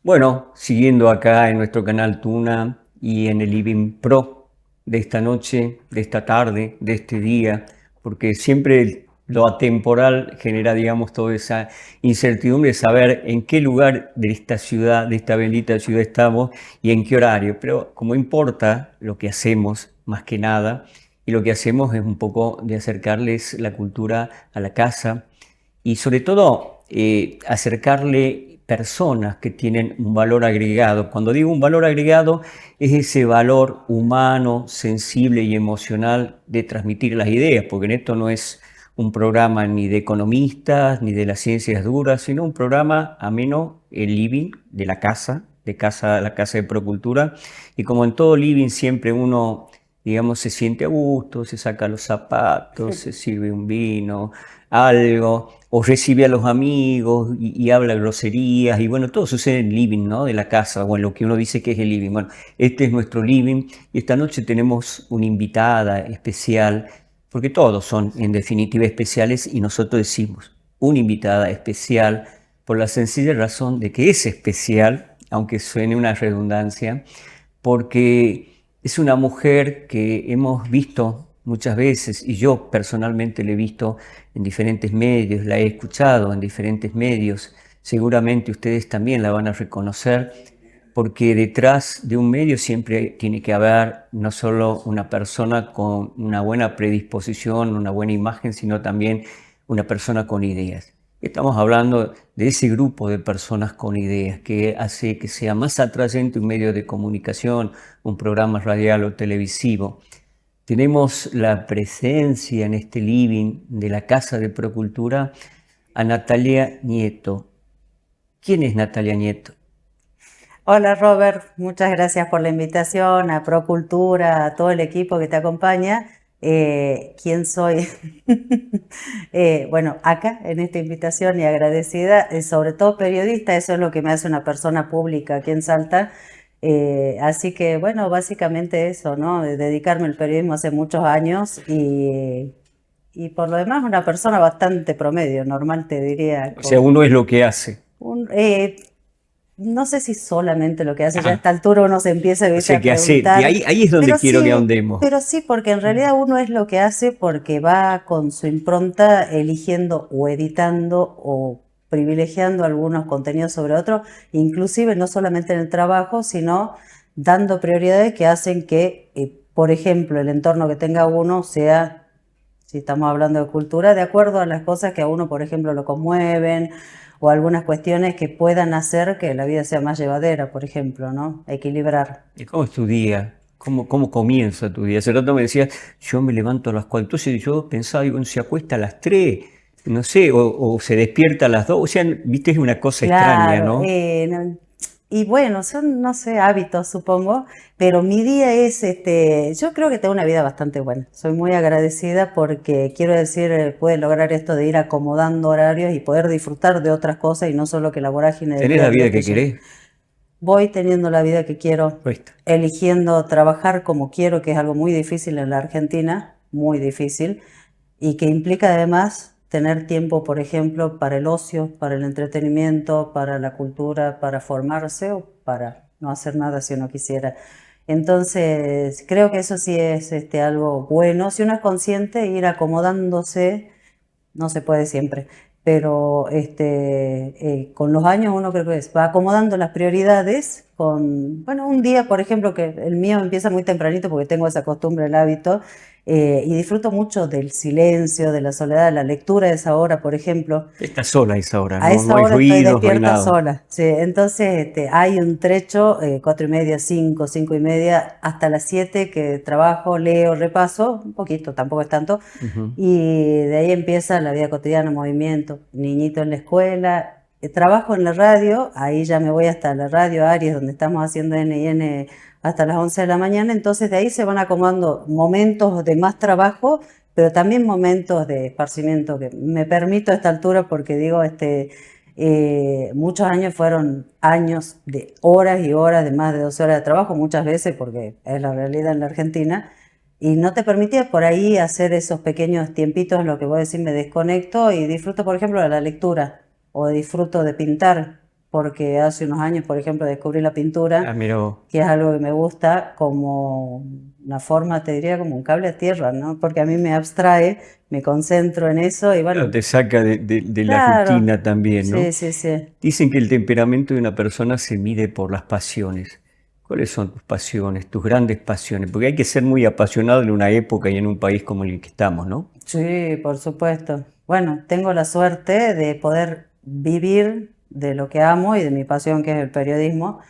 Bueno, siguiendo acá en nuestro canal Tuna y en el Living Pro de esta noche, de esta tarde, de este día, porque siempre lo atemporal genera, digamos, toda esa incertidumbre de saber en qué lugar de esta ciudad, de esta bendita ciudad estamos y en qué horario. Pero como importa lo que hacemos, más que nada, y lo que hacemos es un poco de acercarles la cultura a la casa y sobre todo acercarle personas que tienen un valor agregado. Cuando digo un valor agregado, es ese valor humano, sensible y emocional de transmitir las ideas, porque en esto no es un programa ni de economistas ni de las ciencias duras, sino un programa ameno, el living de la casa, la casa de Procultura. Y como en todo living siempre uno, digamos, se siente a gusto, se saca los zapatos, se sirve un vino, algo, o recibe a los amigos y habla groserías, y bueno, todo sucede en el living, ¿no? De la casa, o en lo que uno dice que es el living. Bueno, este es nuestro living, y esta noche tenemos una invitada especial, porque todos son en definitiva especiales, y nosotros decimos una invitada especial por la sencilla razón de que es especial, aunque suene una redundancia, porque es una mujer que hemos visto muchas veces, y yo personalmente la he visto en diferentes medios, la he escuchado en diferentes medios, seguramente ustedes también la van a reconocer, porque detrás de un medio siempre tiene que haber no solo una persona con una buena predisposición, una buena imagen, sino también una persona con ideas. Estamos hablando de ese grupo de personas con ideas que hace que sea más atrayente un medio de comunicación, un programa radial o televisivo. Tenemos la presencia en este living de la Casa de Procultura a Natalia Nieto. ¿Quién es Natalia Nieto? Hola Robert, muchas gracias por la invitación a Procultura, a todo el equipo que te acompaña. ¿Quién soy? Bueno, acá en esta invitación y agradecida, sobre todo periodista, eso es lo que me hace una persona pública aquí en Salta. Así que bueno, básicamente eso, ¿no? Dedicarme al periodismo hace muchos años y por lo demás una persona bastante promedio, normal te diría, O sea, con uno es lo que hace. un, no sé si solamente lo que hace, ya a Ajá. esta altura uno se empieza, O ¿viste?, sea, a que hace, y preguntar, ahí es donde quiero que ahondemos. pero sí, porque en realidad uno es lo que hace porque va con su impronta eligiendo o editando o privilegiando algunos contenidos sobre otros, inclusive no solamente en el trabajo, sino dando prioridades que hacen que, por ejemplo, el entorno que tenga uno sea, si estamos hablando de cultura, de acuerdo a las cosas que a uno, por ejemplo, lo conmueven o algunas cuestiones que puedan hacer que la vida sea más llevadera, por ejemplo, ¿no? Equilibrar. ¿Y cómo es tu día? ¿Cómo comienza tu día? Hace rato me decías, yo me levanto a las 4. Entonces yo pensaba, digo, se acuesta a las 3, no sé, o se despierta a las 2. O sea, viste, es una cosa extraña, Claro, ¿no? y bueno, son, no sé, hábitos, supongo, pero mi día es, yo creo que tengo una vida bastante buena. Soy muy agradecida porque, quiero decir, pude lograr esto de ir acomodando horarios y poder disfrutar de otras cosas y no solo que la vorágine del ¿Tenés día la a día vida te que lleve. querés? Voy teniendo la vida que quiero, Cuesta. eligiendo trabajar como quiero, que es algo muy difícil en la Argentina, muy difícil, y que implica además tener tiempo, por ejemplo, para el ocio, para el entretenimiento, para la cultura, para formarse o para no hacer nada si uno quisiera. Entonces, creo que eso sí es algo bueno. Si uno es consciente, ir acomodándose, no se puede siempre, pero con los años uno creo que va acomodando las prioridades con, bueno, un día, por ejemplo, que el mío empieza muy tempranito porque tengo esa costumbre, el hábito, y disfruto mucho del silencio, de la soledad, de la lectura de esa hora, por ejemplo. Estás sola a esa hora, A no esa hay hora estoy ruidos, no hay despierta nada. sola, sí. Entonces hay un trecho, 4:30, 5, 5:30, hasta las 7 que trabajo, leo, repaso, un poquito, tampoco es tanto, Ujú. y de ahí empieza la vida cotidiana, movimiento, niñito en la escuela, trabajo en la radio, ahí ya me voy hasta la radio Aries, donde estamos haciendo N&N hasta las 11 de la mañana, entonces de ahí se van acomodando momentos de más trabajo, pero también momentos de esparcimiento que me permito a esta altura porque digo, muchos años fueron años de horas y horas, de más de 12 horas de trabajo, muchas veces porque es la realidad en la Argentina, y no te permitía por ahí hacer esos pequeños tiempitos en lo que vos decís, me desconecto y disfruto, por ejemplo, de la lectura o disfruto de pintar. porque hace unos años, por ejemplo, descubrí la pintura, Mira vos. que es algo que me gusta como una forma, te diría, como un cable a tierra, ¿no? Porque a mí me abstrae, me concentro en eso y Claro, bueno, te saca de la claro, rutina también, ¿no? sí, sí, sí. Dicen que el temperamento de una persona se mide por las pasiones. ¿Cuáles son tus pasiones, tus grandes pasiones? Porque hay que ser muy apasionado en una época y en un país como el que estamos, ¿no? Sí, por supuesto. Bueno, tengo la suerte de poder vivir de lo que amo y de mi pasión, que es el periodismo.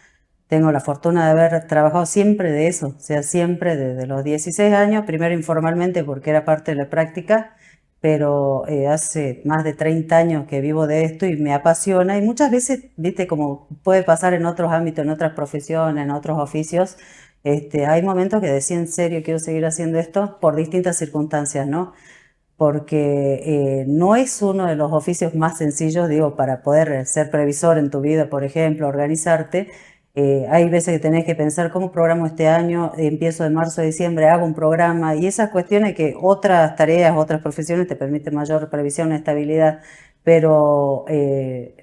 Tengo la fortuna de haber trabajado siempre de eso, o sea, siempre desde los 16 años, primero informalmente porque era parte de la práctica, pero hace más de 30 años que vivo de esto y me apasiona y muchas veces, viste, como puede pasar en otros ámbitos, en otras profesiones, en otros oficios, hay momentos que decía en serio quiero seguir haciendo esto por distintas circunstancias, ¿no? Porque no es uno de los oficios más sencillos, digo, para poder ser previsor en tu vida, por ejemplo, organizarte. Hay veces que tenés que pensar cómo programo este año, empiezo de marzo a diciembre, hago un programa y esas cuestiones que otras tareas, otras profesiones te permiten mayor previsión, estabilidad, pero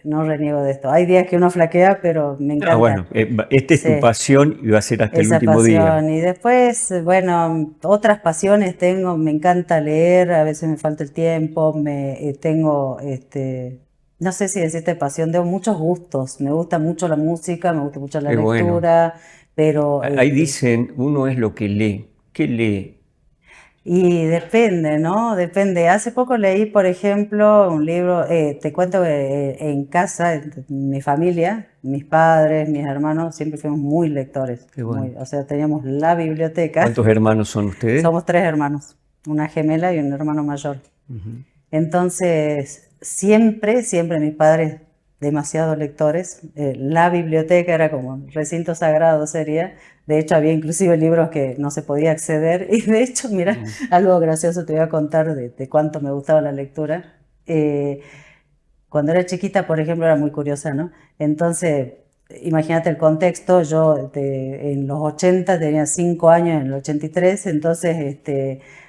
no reniego de esto. Hay días que uno flaquea, pero me Bueno, encanta. esta es tu Sí. pasión y va a ser hasta el Esa último día. pasión. Y después, bueno, otras pasiones tengo, me encanta leer, a veces me falta el tiempo, tengo, no sé si decirte pasión, tengo muchos gustos. Me gusta mucho la música, me gusta mucho la Qué bueno. lectura, pero Ahí dicen, uno es lo que lee. ¿Qué lee? y depende, ¿no? Depende. Hace poco leí, por ejemplo, un libro, te cuento que en casa, en mi familia, mis padres, mis hermanos, siempre fuimos muy lectores, Qué bueno. muy, o sea, teníamos la biblioteca. ¿Cuántos hermanos son ustedes? Somos tres hermanos, una gemela y un hermano mayor. Ujú. Entonces, siempre, siempre mis padres, demasiado lectores, la biblioteca era como un recinto sagrado sería. De hecho, había inclusive libros que no se podía acceder. Y de hecho, mira, Mm. algo gracioso te voy a contar de cuánto me gustaba la lectura. Cuando era chiquita, por ejemplo, era muy curiosa, ¿no? Entonces, imagínate el contexto, yo en los 80 tenía 5 años en el 83, entonces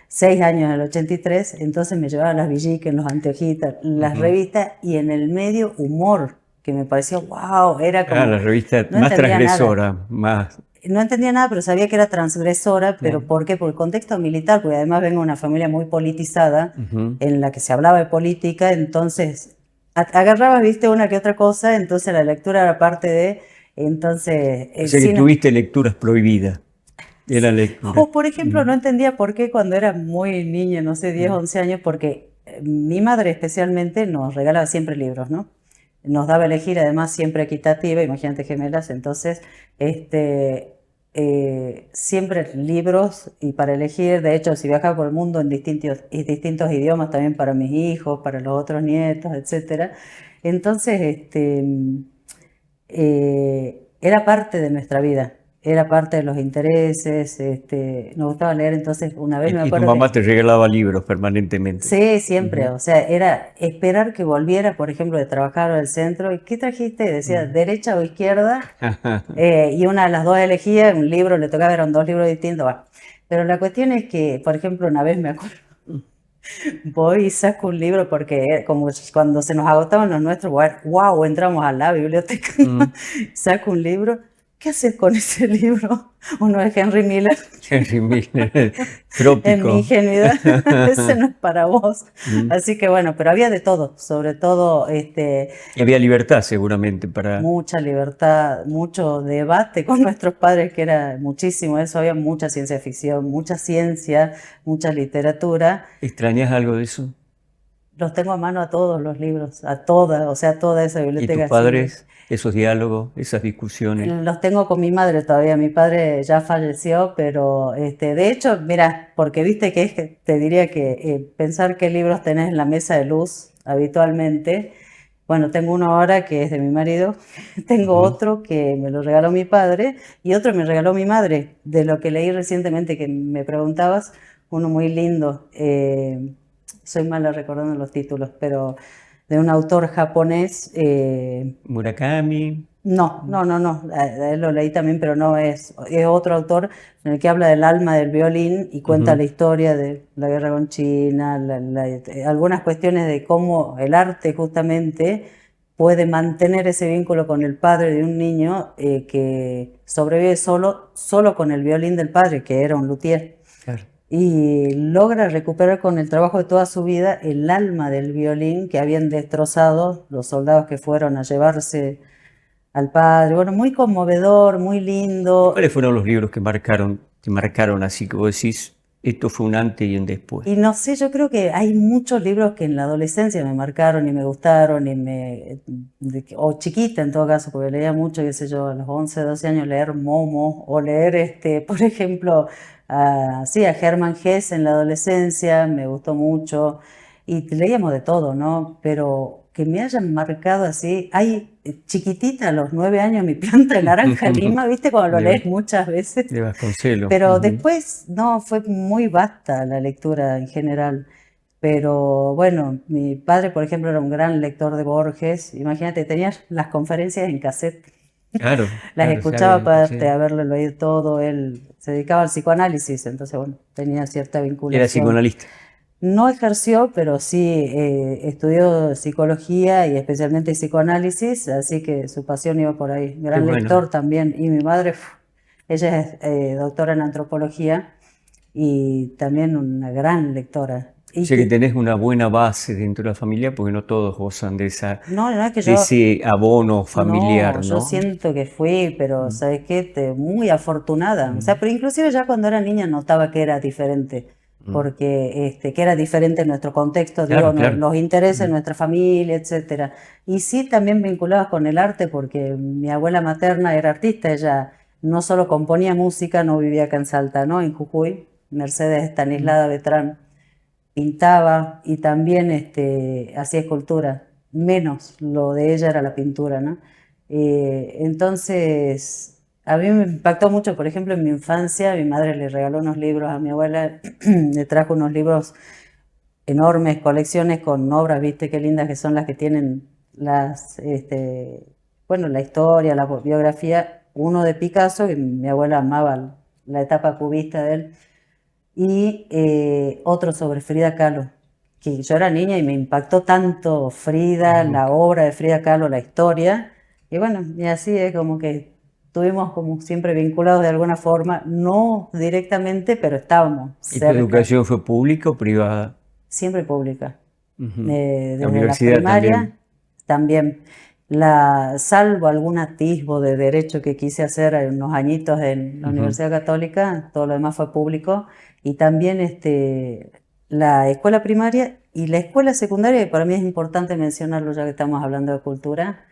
6 años en el 83, entonces me llevaba las Villiquen, los anteojitos, las Ujú. revistas y en el medio humor, que me pareció, wow, era como, La revista no más entendía nada. transgresora, más... No entendía nada, pero sabía que era transgresora, pero ¿por qué? Por el contexto militar, porque además vengo de una familia muy politizada, Ujú. en la que se hablaba de política, entonces agarrabas, viste, una que otra cosa, entonces la lectura era parte de, entonces, O el sea que cine. tuviste lecturas prohibidas de la lectura. O, por ejemplo, no entendía por qué cuando era muy niña, no sé, 10 Mm. 11 años, porque mi madre especialmente nos regalaba siempre libros, ¿no? Nos daba a elegir, además, siempre equitativa, imagínate gemelas, entonces, siempre libros y para elegir, de hecho, si viajaba por el mundo en distintos idiomas, también para mis hijos, para los otros nietos, etcétera. Entonces, era parte de nuestra vida, era parte de los intereses, nos gustaba leer, entonces una vez me Y tu acuerdo mamá que, te regalaba libros permanentemente. sí, siempre, Ujú. o sea, era esperar que volviera, por ejemplo, de trabajar al centro, ¿y qué trajiste? Decía, Mm. derecha o izquierda, y una de las dos elegía, un libro, le tocaba, eran dos libros distintos, bueno. Pero la cuestión es que, por ejemplo, una vez me acuerdo, voy y saco un libro porque como cuando se nos agotaban los nuestros, wow, entramos a la biblioteca, Mm. saco un libro. ¿Qué haces con ese libro? Uno es Henry Miller. Henry Miller, En mi trópico. ingenuidad, ese no es para vos. Mm. Así que bueno, pero había de todo, sobre todo Y había libertad seguramente para... mucha libertad, mucho debate con nuestros padres, que era muchísimo eso, había mucha ciencia ficción, mucha ciencia, mucha literatura. ¿Extrañas algo de eso? Los tengo a mano a todos los libros, a toda, o sea, toda esa ¿Y tus biblioteca siempre. padres, esos diálogos, esas discusiones? Los tengo con mi madre todavía, mi padre ya falleció, pero de hecho, mira, porque viste que es que te diría que pensar qué libros tenés en la mesa de luz habitualmente. Bueno, tengo uno ahora que es de mi marido, tengo Ujú. otro que me lo regaló mi padre y otro me regaló mi madre, de lo que leí recientemente que me preguntabas, uno muy lindo, soy mala recordando los títulos, pero de un autor japonés. Murakami. No, no, no, no, a él lo leí también, pero no es otro autor en el que habla del alma del violín y cuenta Ujú. la historia de la guerra con China, algunas cuestiones de cómo el arte justamente puede mantener ese vínculo con el padre de un niño que sobrevive solo con el violín del padre, que era un luthier. Claro. Y logra recuperar con el trabajo de toda su vida el alma del violín que habían destrozado los soldados que fueron a llevarse al padre. Bueno, muy conmovedor, muy lindo. ¿Cuáles fueron los libros que marcaron así que vos decís, esto fue un antes y un después? Y no sé, yo creo que hay muchos libros que en la adolescencia me marcaron y me gustaron, o chiquita en todo caso, porque leía mucho, qué sé yo, a los 11, 12 años leer Momo, o leer, por ejemplo, sí, a Hermann Hesse en la adolescencia, me gustó mucho, y leíamos de todo, ¿no? Pero que me hayan marcado así, hay chiquitita a los 9 años mi planta de naranja lima, ¿viste? Cuando lo lees muchas veces. De Vasconcelos. Pero después, no, fue muy vasta la lectura en general. Pero bueno, mi padre, por ejemplo, era un gran lector de Borges. Imagínate, tenía las conferencias en cassette. Claro, Las claro, escuchaba sí. aparte de haberlo leído todo. Él se dedicaba al psicoanálisis, entonces, bueno, tenía cierta vinculación. Era psicoanalista. No ejerció, pero sí estudió psicología y especialmente psicoanálisis, así que su pasión iba por ahí. Gran bueno. lector también. Y mi madre, ella es doctora en antropología y también una gran lectora. O sea que tenés una buena base dentro de la familia porque no todos gozan de No, no es que de ese abono familiar, ¿no? yo siento que fui, pero ¿sabes qué? Muy afortunada. O sea, pero inclusive ya cuando era niña notaba que era diferente, porque que era diferente en nuestro contexto, Claro, digo, claro. los intereses, nuestra familia, etcétera. Y sí también vinculadas con el arte, porque mi abuela materna era artista, ella no solo componía música, no vivía acá en Salta, ¿no? En Jujuy, Mercedes Estanislada Beltrán. Pintaba y también hacía escultura, menos lo de ella era la pintura, ¿no? Entonces, a mí me impactó mucho, por ejemplo, en mi infancia, mi madre le regaló unos libros a mi abuela, le trajo unos libros enormes, colecciones con obras, viste, qué lindas que son las que tienen bueno, la historia, la biografía, uno de Picasso, que mi abuela amaba la etapa cubista de él, y otro sobre Frida Kahlo, que yo era niña y me impactó tanto Frida, la obra de Frida Kahlo, la historia, y bueno, y así es como que estuvimos como siempre vinculados de alguna forma, no directamente, pero estábamos ¿Y tu cerca. educación fue pública o privada? Siempre pública. La Desde la universidad primaria también. Salvo algún atisbo de derecho que quise hacer en unos añitos en la Universidad Católica, todo lo demás fue público. Y también la escuela primaria y la escuela secundaria, que para mí es importante mencionarlo ya que estamos hablando de cultura,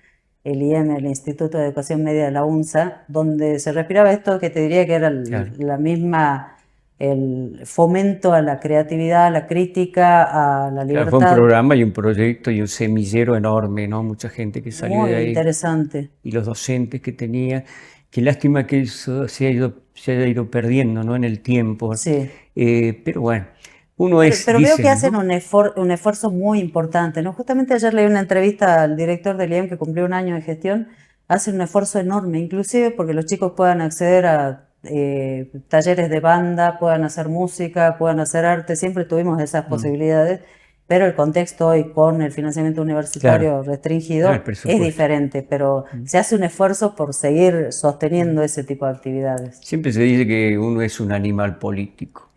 el IEM, el Instituto de Educación Media de la UNSA, donde se respiraba esto que te diría que era Claro. la misma, el fomento a la creatividad, a la crítica, a la Claro, libertad. fue un programa y un proyecto y un semillero enorme, ¿no? Mucha gente que salió Muy de ahí. interesante. Y los docentes que tenía. Qué lástima que eso se haya ido perdiendo, ¿no? En el tiempo. Sí. Pero bueno, uno Pero veo dicen, que hacen ¿no? un esfuerzo muy importante, ¿no? Justamente ayer leí una entrevista al director del IEM que cumplió un año de gestión, hacen un esfuerzo enorme, inclusive porque los chicos puedan acceder a talleres de banda, puedan hacer música, puedan hacer arte, siempre tuvimos esas posibilidades, pero el contexto hoy con el financiamiento universitario restringido el presupuesto. es diferente, pero se hace un esfuerzo por seguir sosteniendo ese tipo de actividades. Siempre se dice que uno es un animal político,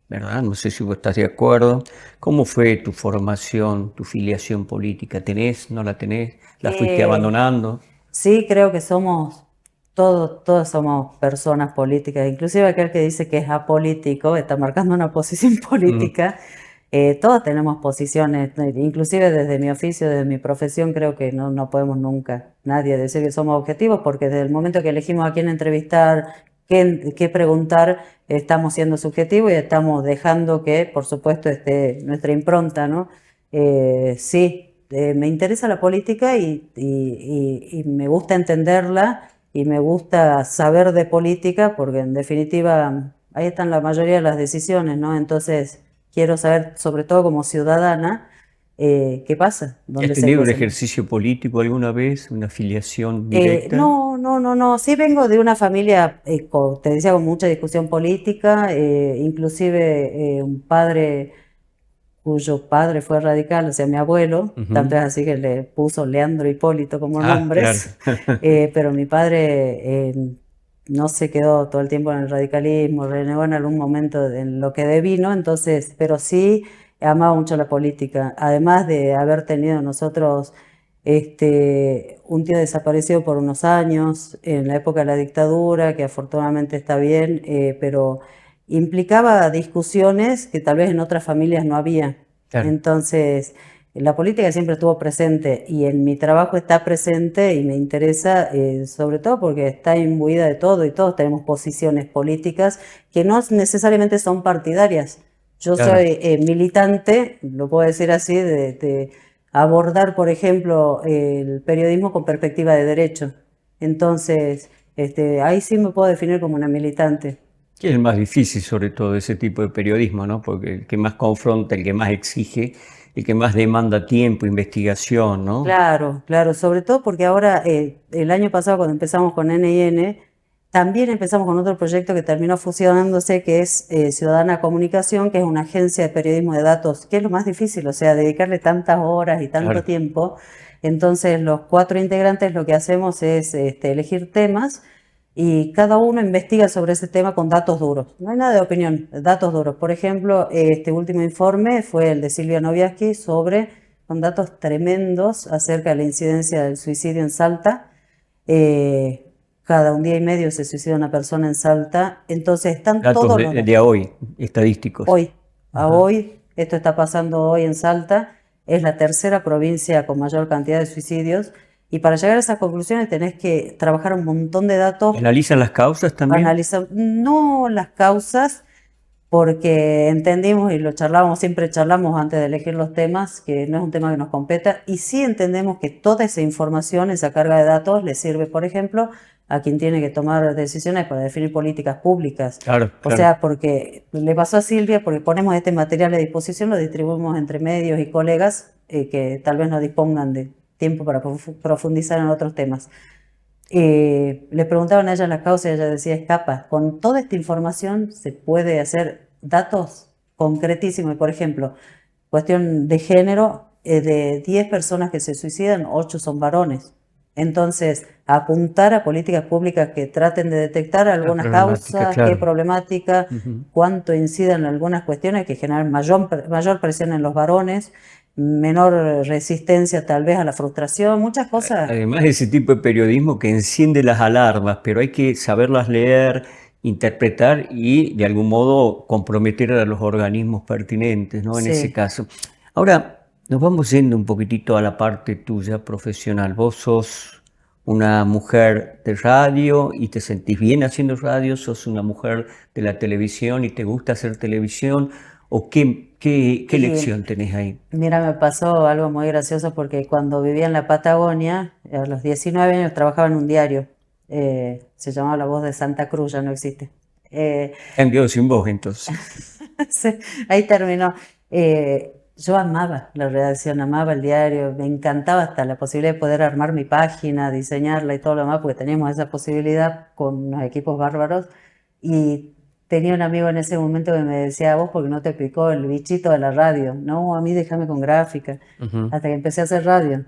¿verdad? No sé si vos estás de acuerdo. ¿Cómo fue tu formación, tu filiación política? ¿Tenés, no la tenés? ¿La fuiste abandonando? Sí, creo que todos somos personas políticas, inclusive aquel que dice que es apolítico, está marcando una posición política. Todos tenemos posiciones, inclusive desde mi oficio, desde mi profesión, creo que no podemos nunca, nadie decir que somos objetivos, porque desde el momento que elegimos a quién entrevistar, qué preguntar, estamos siendo subjetivos y estamos dejando que, por supuesto, esté nuestra impronta, ¿no? Sí. Me interesa la política y me gusta entenderla y me gusta saber de política porque en definitiva ahí están la mayoría de las decisiones, ¿no? Entonces quiero saber, sobre todo como ciudadana, qué pasa. ¿Has tenido un ejercicio político alguna vez, una afiliación directa? No. Sí vengo de una familia, te decía, con mucha discusión política, inclusive un padre cuyo padre fue radical, o sea, mi abuelo, Ujú. tanto es así que le puso Leandro Hipólito como Ah, claro. nombres, pero mi padre no se quedó todo el tiempo en el radicalismo, renegó en algún momento en lo que devino, entonces, pero sí amaba mucho la política, además de haber tenido nosotros un tío desaparecido por unos años, en la época de la dictadura, que afortunadamente está bien, pero implicaba discusiones que tal vez en otras familias no había. Claro. Entonces, la política siempre estuvo presente y en mi trabajo está presente y me interesa sobre todo porque está imbuida de todo y todos tenemos posiciones políticas que no necesariamente son partidarias. Yo Claro. soy militante, lo puedo decir así, de abordar, por ejemplo, el periodismo con perspectiva de derecho. Entonces, ahí sí me puedo definir como una militante. Que es el más difícil, sobre todo, ese tipo de periodismo, ¿no? Porque el que más confronta, el que más exige, el que más demanda tiempo, investigación, ¿no? Claro, claro, sobre todo porque ahora, el año pasado cuando empezamos con N&N, también empezamos con otro proyecto que terminó fusionándose, que es Ciudadana Comunicación, que es una agencia de periodismo de datos, que es lo más difícil, o sea, dedicarle tantas horas y tanto Claro. tiempo. Entonces, los 4 integrantes lo que hacemos es elegir temas y cada uno investiga sobre ese tema con datos duros. No hay nada de opinión, datos duros. Por ejemplo, este último informe fue el de Silvia Noviaski con datos tremendos acerca de la incidencia del suicidio en Salta. Cada un día y medio se suicida una persona en Salta. Entonces están Datos todos los de datos. hoy, estadísticos. Hoy, a Ajá. hoy, esto está pasando hoy en Salta. Es la tercera provincia con mayor cantidad de suicidios. Y para llegar a esas conclusiones tenés que trabajar un montón de ¿Y datos, analizan las causas también? analizar no las causas, porque entendimos y lo charlábamos, siempre charlamos antes de elegir los temas, que no es un tema que nos competa, y sí entendemos que toda esa información, esa carga de datos, le sirve, por ejemplo, a quien tiene que tomar decisiones para definir políticas públicas. Claro, O claro. sea, porque le pasó a Silvia, porque ponemos este material a disposición, lo distribuimos entre medios y colegas que tal vez no dispongan de tiempo para profundizar en otros temas. Le preguntaban a ella las causas y ella decía, escapa, con toda esta información se puede hacer datos concretísimos. Por ejemplo, cuestión de género, de 10 personas que se suicidan, 8 son varones. Entonces, apuntar a políticas públicas que traten de detectar La algunas problemática, causas, qué claro. problemática, Ujú. cuánto inciden algunas cuestiones que generan mayor presión en los varones, menor resistencia tal vez a la frustración, muchas cosas. Además, ese tipo de periodismo que enciende las alarmas, pero hay que saberlas leer, interpretar y de algún modo comprometer a los organismos pertinentes, ¿no? En ese Sí. caso. Ahora, nos vamos yendo un poquitito a la parte tuya profesional. Vos sos una mujer de radio y te sentís bien haciendo radio, sos una mujer de la televisión y te gusta hacer televisión, o qué Y lección tenés ahí. mira, me pasó algo muy gracioso porque cuando vivía en la Patagonia, a los 19 años trabajaba en un diario. Se llamaba La Voz de Santa Cruz, ya no existe. Eh, Han quedado sin voz entonces. sí, ahí terminó. Yo amaba la redacción, amaba el diario, me encantaba hasta la posibilidad de poder armar mi página, diseñarla y todo lo demás, porque teníamos esa posibilidad con unos equipos bárbaros. Y tenía un amigo en ese momento que me decía, vos porque no te picó el bichito de la radio. No, a mí déjame con gráfica, Ujú. hasta que empecé a hacer radio.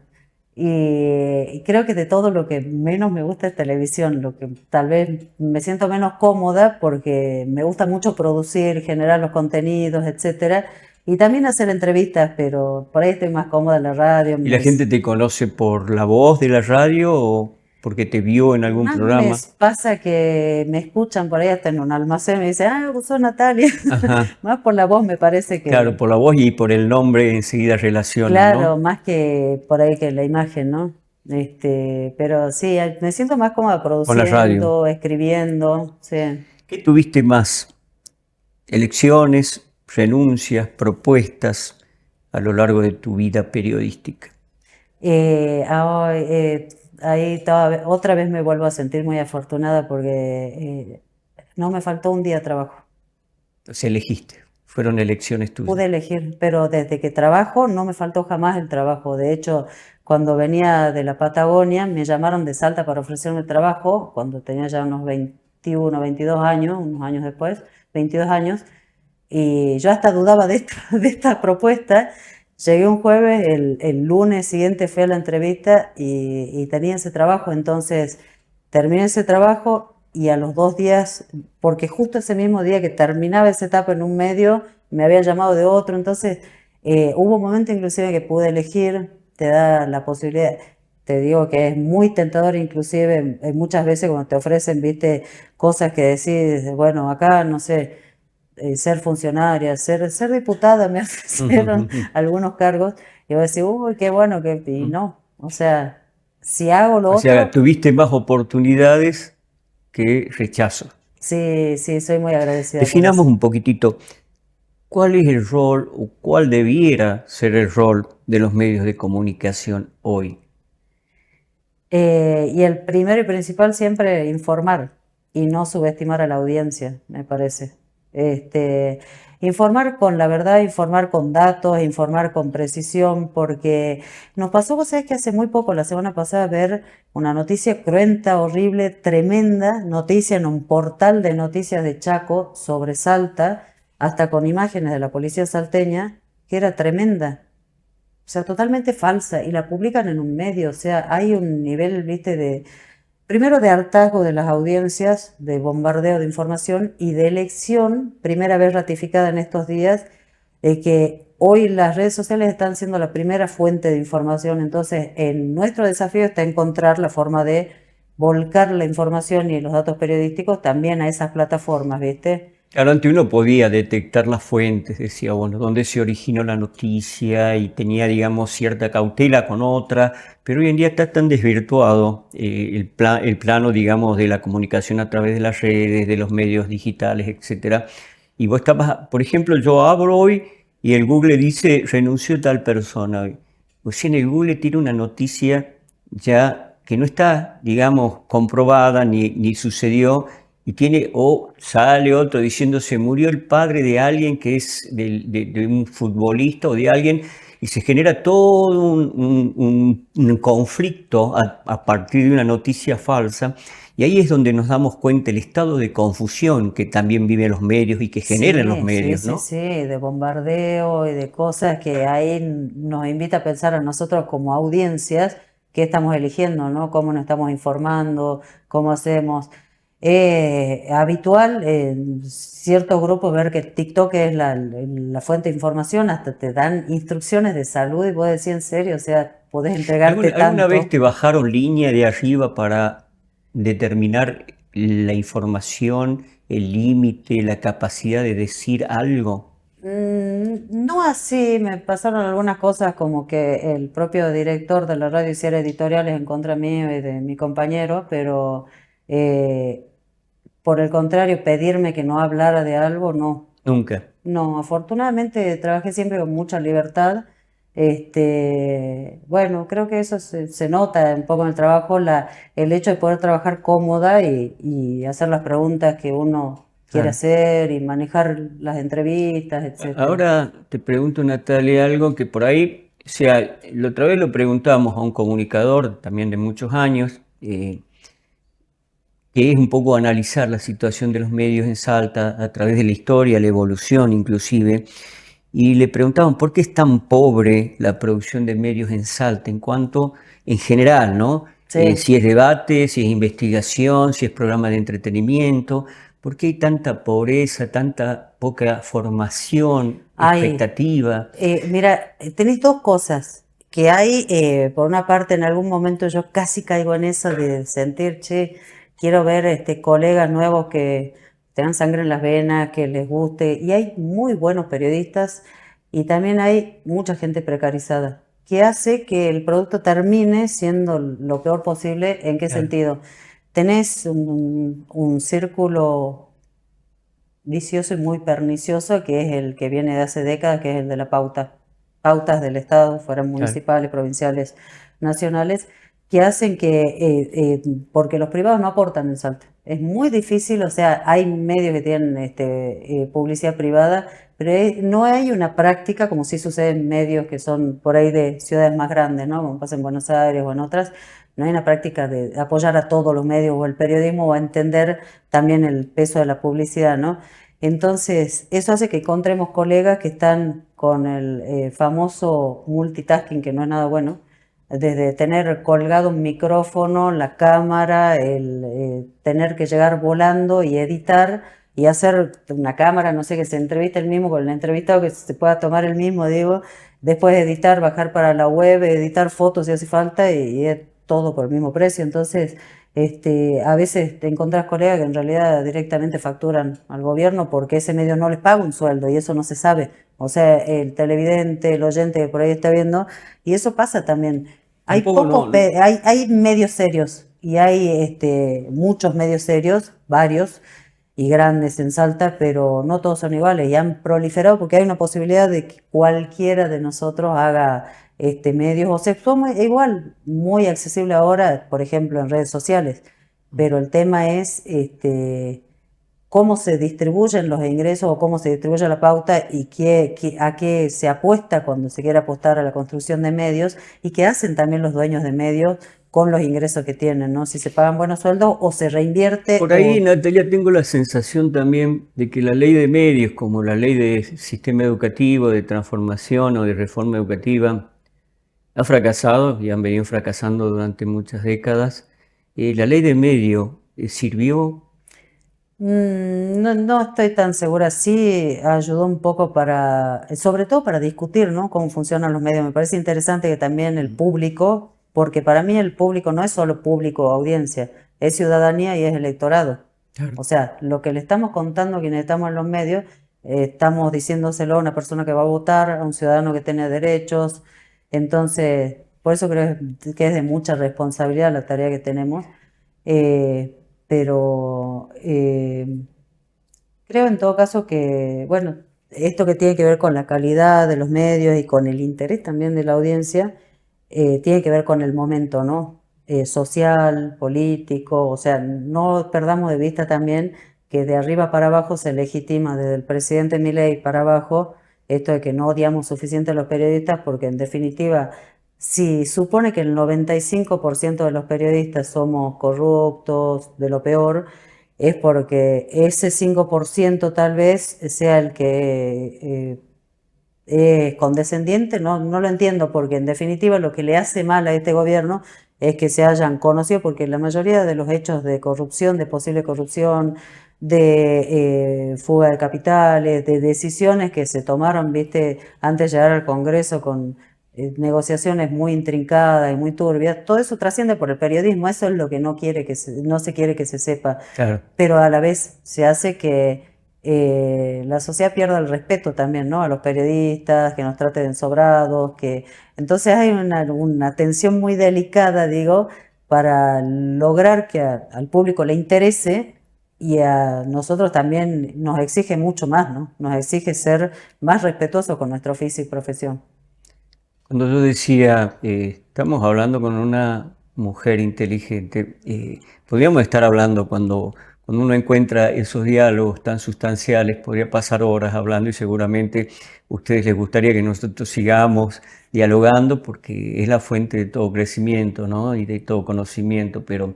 Y creo que de todo lo que menos me gusta es televisión, lo que tal vez me siento menos cómoda porque me gusta mucho producir, generar los contenidos, etcétera, y también hacer entrevistas, pero por ahí estoy más cómoda en la radio. ¿Y la gente te conoce por la voz de la radio o porque te vio en algún Más me programa? pasa que me escuchan por ahí hasta en un almacén y me dicen, ah, vos sos Natalia. Ajá, Más por la voz me parece claro, que, por la voz y por el nombre enseguida relacionan, claro, ¿no? más que por ahí que la imagen, ¿no? Pero sí, me siento más cómoda Con la radio. produciendo, escribiendo, sí. ¿Qué tuviste más? ¿Elecciones, renuncias, propuestas a lo largo de tu vida periodística? Ahí otra vez me vuelvo a sentir muy afortunada porque no me faltó un día de trabajo. Entonces elegiste, fueron elecciones tuyas. Pude elegir, pero desde que trabajo no me faltó jamás el trabajo. De hecho, cuando venía de la Patagonia, me llamaron de Salta para ofrecerme trabajo, cuando tenía ya unos 21, 22 años, unos años después, 22 años, Y yo hasta dudaba de esta propuesta. Llegué un jueves, el lunes siguiente fui a la entrevista y tenía ese trabajo, entonces terminé ese trabajo y a los 2 días, porque justo ese mismo día que terminaba esa etapa en un medio, me habían llamado de otro, entonces hubo un momento inclusive que pude elegir, te da la posibilidad, te digo que es muy tentador inclusive muchas veces cuando te ofrecen, viste, cosas que decís, bueno, acá no sé, ser funcionaria, ser diputada, me ofrecieron algunos cargos, y voy a decir, uy, qué bueno que, y no, o sea, si hago lo O sea, otro, tuviste más oportunidades que rechazos. sí, sí, soy muy agradecida por Definamos eso. un poquitito cuál es el rol o cuál debiera ser el rol de los medios de comunicación hoy. Y el primero y principal siempre informar y no subestimar a la audiencia, me parece. Este, informar con la verdad, informar con datos, informar con precisión, porque nos pasó, vos sabés que hace muy poco, la semana pasada, ver una noticia cruenta, horrible, tremenda, noticia en un portal de noticias de Chaco sobre Salta, hasta con imágenes de la policía salteña, que era tremenda. O sea, totalmente falsa y la publican en un medio. O sea, hay un nivel, viste, primero de hartazgo de las audiencias, de bombardeo de información y de elección, primera vez ratificada en estos días, de que hoy las redes sociales están siendo la primera fuente de información. Entonces, nuestro desafío está encontrar la forma de volcar la información y los datos periodísticos también a esas plataformas, ¿viste? Claro, antes uno podía detectar las fuentes, decía, bueno, dónde se originó la noticia y tenía, digamos, cierta cautela con otra, pero hoy en día está tan desvirtuado el plano, digamos, de la comunicación a través de las redes, de los medios digitales, etcétera. Y vos estabas, por ejemplo, yo abro hoy y el Google dice, renunció tal persona. O sea, en el Google tiene una noticia ya que no está, digamos, comprobada ni sucedió y tiene, o sale otro diciendo se murió el padre de alguien que es de un futbolista o de alguien, y se genera todo un conflicto a partir de una noticia falsa, y ahí es donde nos damos cuenta el estado de confusión que también viven los medios y que generan los Sí, sí, medios, sí, ¿no? sí, de bombardeo y de cosas que ahí nos invita a pensar a nosotros como audiencias qué estamos eligiendo, ¿no? Cómo nos estamos informando, cómo hacemos. Habitual en ciertos grupos ver que TikTok es la fuente de información, hasta te dan instrucciones de salud y vos decís en serio, o sea, podés entregarte ¿Alguna vez tanto. te bajaron línea de arriba para determinar la información, el límite, la capacidad de decir algo? No así, me pasaron algunas cosas como que el propio director de la radio hiciera editoriales en contra mío y de mi compañero, pero eh, por el contrario, pedirme que no hablara de algo, no. Nunca. No, afortunadamente trabajé siempre con mucha libertad. Bueno, creo que eso se nota un poco en el trabajo, el hecho de poder trabajar cómoda y hacer las preguntas que uno quiere Claro. hacer y manejar las entrevistas, etcétera. Ahora te pregunto, Natalia, algo que por ahí, o sea, la otra vez lo preguntamos a un comunicador también de muchos años, que es un poco analizar la situación de los medios en Salta a través de la historia, la evolución inclusive, y le preguntaban por qué es tan pobre la producción de medios en Salta en cuanto, en general, ¿no? Sí. Si es debate, si es investigación, si es programa de entretenimiento, ¿por qué hay tanta pobreza, tanta poca formación, Hay, expectativa? mira, tenés dos cosas que hay, por una parte, en algún momento yo casi caigo en eso de sentir, che, quiero ver colegas nuevos que tengan sangre en las venas, que les guste, y hay muy buenos periodistas y también hay mucha gente precarizada, que hace que el producto termine siendo lo peor posible. ¿En qué Claro, sentido? Tenés un círculo vicioso y muy pernicioso, que es el que viene de hace décadas, que es el de la pauta. Pautas del Estado, fueran claro, municipales, provinciales, nacionales, que hacen que, porque los privados no aportan en Salta. Es muy difícil, o sea, hay medios que tienen publicidad privada, pero no hay una práctica como sí sucede en medios que son por ahí de ciudades más grandes, ¿no? Como pasa en Buenos Aires o en otras, no hay una práctica de apoyar a todos los medios o el periodismo o a entender también el peso de la publicidad, ¿no? Entonces, eso hace que encontremos colegas que están con el famoso multitasking, que no es nada bueno, desde tener colgado un micrófono, la cámara, el tener que llegar volando y editar y hacer una cámara, no sé, que se entreviste el mismo con el entrevistado, que se pueda tomar el mismo, digo, después editar, bajar para la web, editar fotos si hace falta y es todo por el mismo precio. Entonces, a veces te encontrás colegas que en realidad directamente facturan al gobierno porque ese medio no les paga un sueldo y eso no se sabe. O sea, el televidente, el oyente que por ahí está viendo, y eso pasa también. Hay Tampoco pocos, no, hay medios serios y hay muchos medios serios, varios y grandes en Salta, pero no todos son iguales y han proliferado porque hay una posibilidad de que cualquiera de nosotros haga medios, o sea, somos igual muy accesible ahora, por ejemplo, en redes sociales, pero el tema es cómo se distribuyen los ingresos o cómo se distribuye la pauta y a qué se apuesta cuando se quiere apostar a la construcción de medios y qué hacen también los dueños de medios con los ingresos que tienen, ¿no? Si se pagan buenos sueldos o se reinvierte por ahí, Natalia, tengo la sensación también de que la ley de medios, como la ley de sistema educativo, de transformación o de reforma educativa, ha fracasado y han venido fracasando durante muchas décadas. La ley de medio sirvió. No, no estoy tan segura. Sí ayudó un poco para, sobre todo para discutir, ¿no? Cómo funcionan los medios. Me parece interesante que también el público, porque para mí el público no es solo público o audiencia, es ciudadanía y es electorado. Claro. O sea, lo que le estamos contando a quienes estamos en los medios, estamos diciéndoselo a una persona que va a votar, a un ciudadano que tiene derechos. Entonces, por eso creo que es de mucha responsabilidad la tarea que tenemos. Pero creo en todo caso que, bueno, esto que tiene que ver con la calidad de los medios y con el interés también de la audiencia, tiene que ver con el momento, ¿no? Social, político, o sea, no perdamos de vista también que de arriba para abajo se legitima desde el presidente Milei para abajo esto de que no odiamos suficiente a los periodistas porque en definitiva si supone que el 95% de los periodistas somos corruptos, de lo peor, es porque ese 5% tal vez sea el que es condescendiente, no, no lo entiendo, porque en definitiva lo que le hace mal a este gobierno es que se hayan conocido, porque la mayoría de los hechos de corrupción, de posible corrupción, de fuga de capitales, de decisiones que se tomaron, viste, antes de llegar al Congreso con negociaciones muy intrincadas y muy turbias, todo eso trasciende por el periodismo, eso es lo que no se quiere que se sepa, Claro. pero a la vez se hace que la sociedad pierda el respeto también, ¿no? A los periodistas, que nos traten de ensobrados, que entonces hay una tensión muy delicada, digo, para lograr que al público le interese y a nosotros también nos exige mucho más, ¿no? Nos exige ser más respetuosos con nuestro oficio y profesión. Cuando yo decía, estamos hablando con una mujer inteligente, podríamos estar hablando cuando uno encuentra esos diálogos tan sustanciales, podría pasar horas hablando y seguramente a ustedes les gustaría que nosotros sigamos dialogando porque es la fuente de todo crecimiento, ¿no? Y de todo conocimiento, pero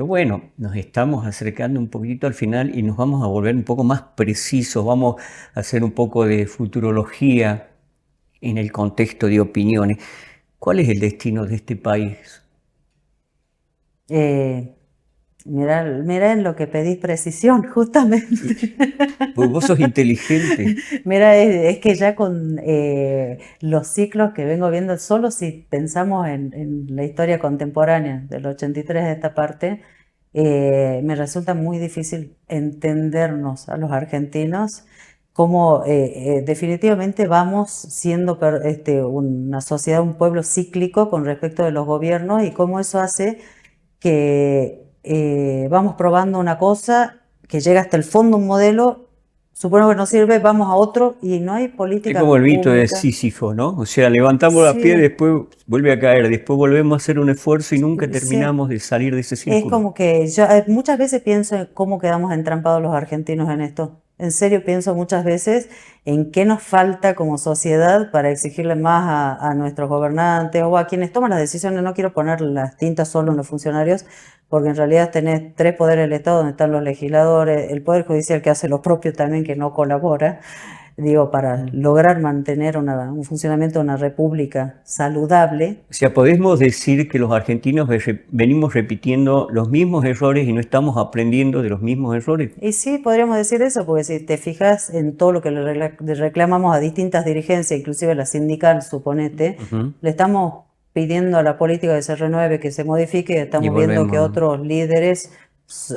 bueno, nos estamos acercando un poquito al final y nos vamos a volver un poco más precisos, vamos a hacer un poco de futurología en el contexto de opiniones. ¿Cuál es el destino de este país? Eh, Mira en lo que pedís precisión, justamente. Pues vos sos inteligente. Mira, es que ya con los ciclos que vengo viendo, solo si pensamos en la historia contemporánea del 83 de esta parte, me resulta muy difícil entendernos a los argentinos como definitivamente vamos siendo una sociedad, un pueblo cíclico con respecto de los gobiernos y cómo eso hace que vamos probando una cosa que llega hasta el fondo un modelo, supongo que no sirve, vamos a otro y no hay Es política como el mito de pública. Sísifo, ¿no? O sea, levantamos las piedras, Sí, después vuelve a caer, después volvemos a hacer un esfuerzo y nunca sí. terminamos de salir de ese Es círculo. como que yo muchas veces pienso en cómo quedamos entrampados los argentinos en esto. en serio pienso muchas veces en qué nos falta como sociedad para exigirle más a nuestros gobernantes o a quienes toman las decisiones. No quiero poner las tintas solo en los funcionarios, porque en realidad tenés tres poderes del Estado donde están los legisladores, el Poder Judicial que hace lo propio también, que no colabora, digo, para lograr mantener un funcionamiento de una república saludable. O sea, podemos decir que los argentinos venimos repitiendo los mismos errores y no estamos aprendiendo de los mismos errores. Y sí, podríamos decir eso, porque si te fijas en todo lo que le reclamamos a distintas dirigencias, inclusive la sindical, suponete, le estamos pidiendo a la política que se renueve, que se modifique, y Y estamos viendo que volvemos. otros líderes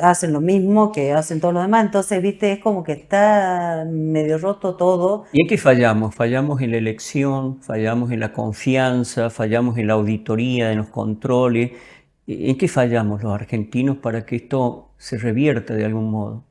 hacen lo mismo que hacen todos los demás. Entonces, viste, es como que está medio roto todo. ¿Y en qué fallamos? Fallamos en la elección, fallamos en la confianza, fallamos en la auditoría, en los controles. ¿En qué fallamos los argentinos para que esto se revierta de algún modo?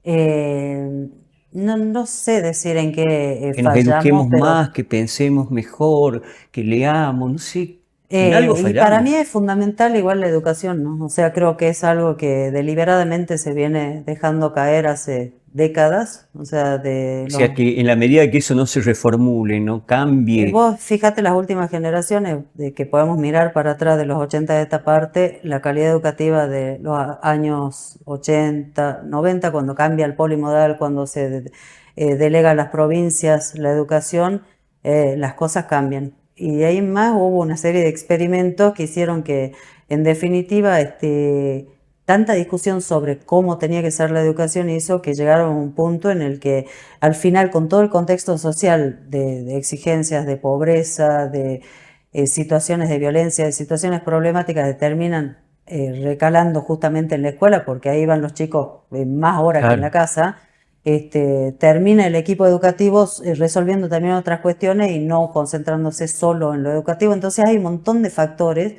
Eh, no sé decir en qué Que nos fallamos, eduquemos pero más, que pensemos mejor, que leamos, no sé. En algo y para fallamos. mí es fundamental igual la educación, ¿no? O sea, creo que es algo que deliberadamente se viene dejando caer hace décadas. O sea, O sea, que en la medida que eso no se reformule, no cambie. vos fíjate las últimas generaciones de que podemos mirar para atrás de los 80 de esta parte, la calidad educativa de los años 80, 90, cuando cambia el polimodal, cuando se delega a las provincias la educación, las cosas cambian. Y de ahí en más hubo una serie de experimentos que hicieron que, en definitiva, tanta discusión sobre cómo tenía que ser la educación hizo que llegaron a un punto en el que al final, con todo el contexto social de exigencias, de pobreza, de situaciones de violencia, de situaciones problemáticas, terminan recalando justamente en la escuela, porque ahí van los chicos más horas que en la Claro. casa. Termina el equipo educativo resolviendo también otras cuestiones y no concentrándose solo en lo educativo. Entonces hay un montón de factores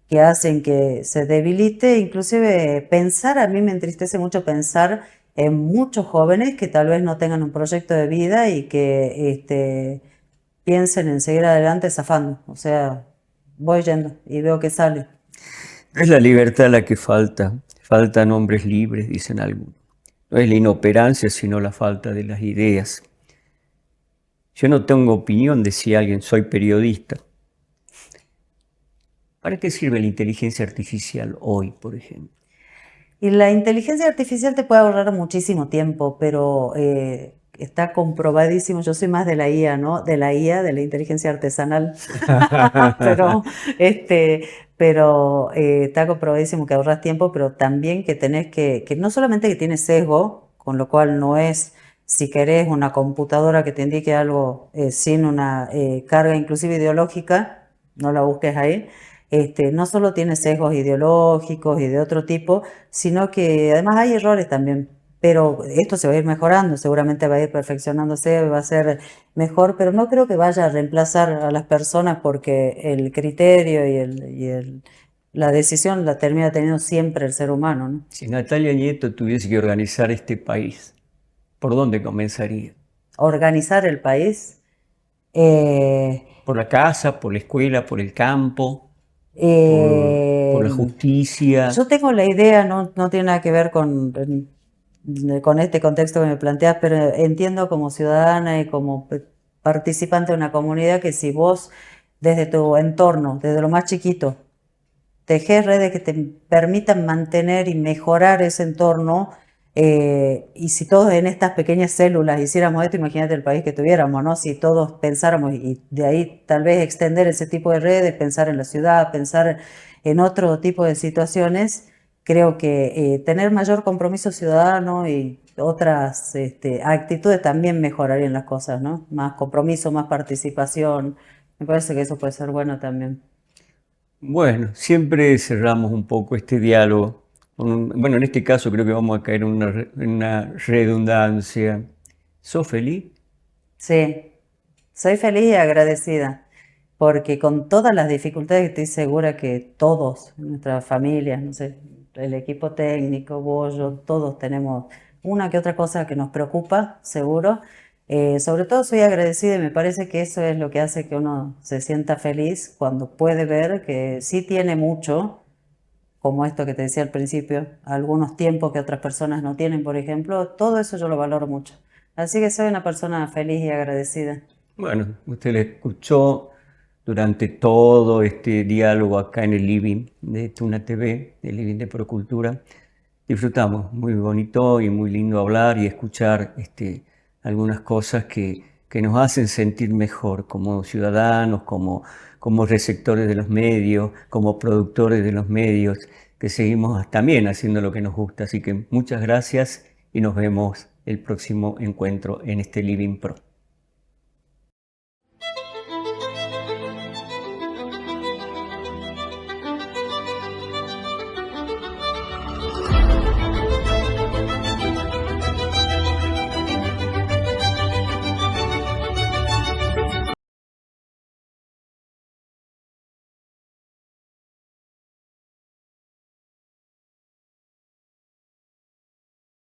que hacen que se debilite, inclusive pensar, a mí me entristece mucho pensar en muchos jóvenes que tal vez no tengan un proyecto de vida y que piensen en seguir adelante zafando. O sea, voy yendo y veo que sale. No es la libertad la que falta, faltan hombres libres, dicen algunos. No es la inoperancia, sino la falta de las ideas. Yo no tengo opinión, decía alguien, soy periodista. ¿Para qué sirve la inteligencia artificial hoy, por ejemplo? Y la inteligencia artificial te puede ahorrar muchísimo tiempo, pero está comprobadísimo. Yo soy más de la IA, ¿no? De la IA, de la inteligencia artesanal. pero este, está comprobadísimo que ahorras tiempo, pero también que tenés que no solamente que tiene sesgo, con lo cual no es, si querés, una computadora que te indique algo sin una carga inclusive ideológica, no la busques ahí. No solo tiene sesgos ideológicos y de otro tipo, sino que además hay errores también. Pero esto se va a ir mejorando, seguramente va a ir perfeccionándose, va a ser mejor, pero no creo que vaya a reemplazar a las personas porque el criterio la decisión la termina teniendo siempre el ser humano, ¿no? Si Natalia Nieto tuviese que organizar este país, ¿por dónde comenzaría? Organizar el país. eh, ¿Por la casa, por la escuela, por el campo, por la eh, justicia? yo tengo la idea, no tiene nada que ver con este contexto que me planteas, pero entiendo como ciudadana y como participante de una comunidad que si vos desde tu entorno, desde lo más chiquito, tejer redes que te permitan mantener y mejorar ese entorno, y si todos en estas pequeñas células hiciéramos esto, imagínate el país que tuviéramos, ¿no? Si todos pensáramos y de ahí tal vez extender ese tipo de redes, pensar en la ciudad, pensar en otro tipo de situaciones, creo que tener mayor compromiso ciudadano y otras actitudes también mejorarían las cosas, ¿no? Más compromiso, más participación, me parece que eso puede ser bueno también. Bueno, siempre cerramos un poco este diálogo. Bueno, en este caso creo que vamos a caer en una redundancia. ¿Sos feliz? Sí, soy feliz y agradecida, porque con todas las dificultades estoy segura que todos, nuestras familias, no sé, el equipo técnico, vos, yo, todos tenemos una que otra cosa que nos preocupa, seguro. Sobre todo soy agradecida y me parece que eso es lo que hace que uno se sienta feliz cuando puede ver que sí tiene mucho como esto que te decía al principio, algunos tiempos que otras personas no tienen, por ejemplo, todo eso yo lo valoro mucho. Así que soy una persona feliz y agradecida. Bueno, usted le escuchó durante todo este diálogo acá en el living de Tuna TV, el living de Procultura. Disfrutamos, muy bonito y muy lindo hablar y escuchar algunas cosas que nos hacen sentir mejor como ciudadanos, como receptores de los medios, como productores de los medios, que seguimos también haciendo lo que nos gusta. Así que muchas gracias y nos vemos el próximo encuentro en este Living Pro.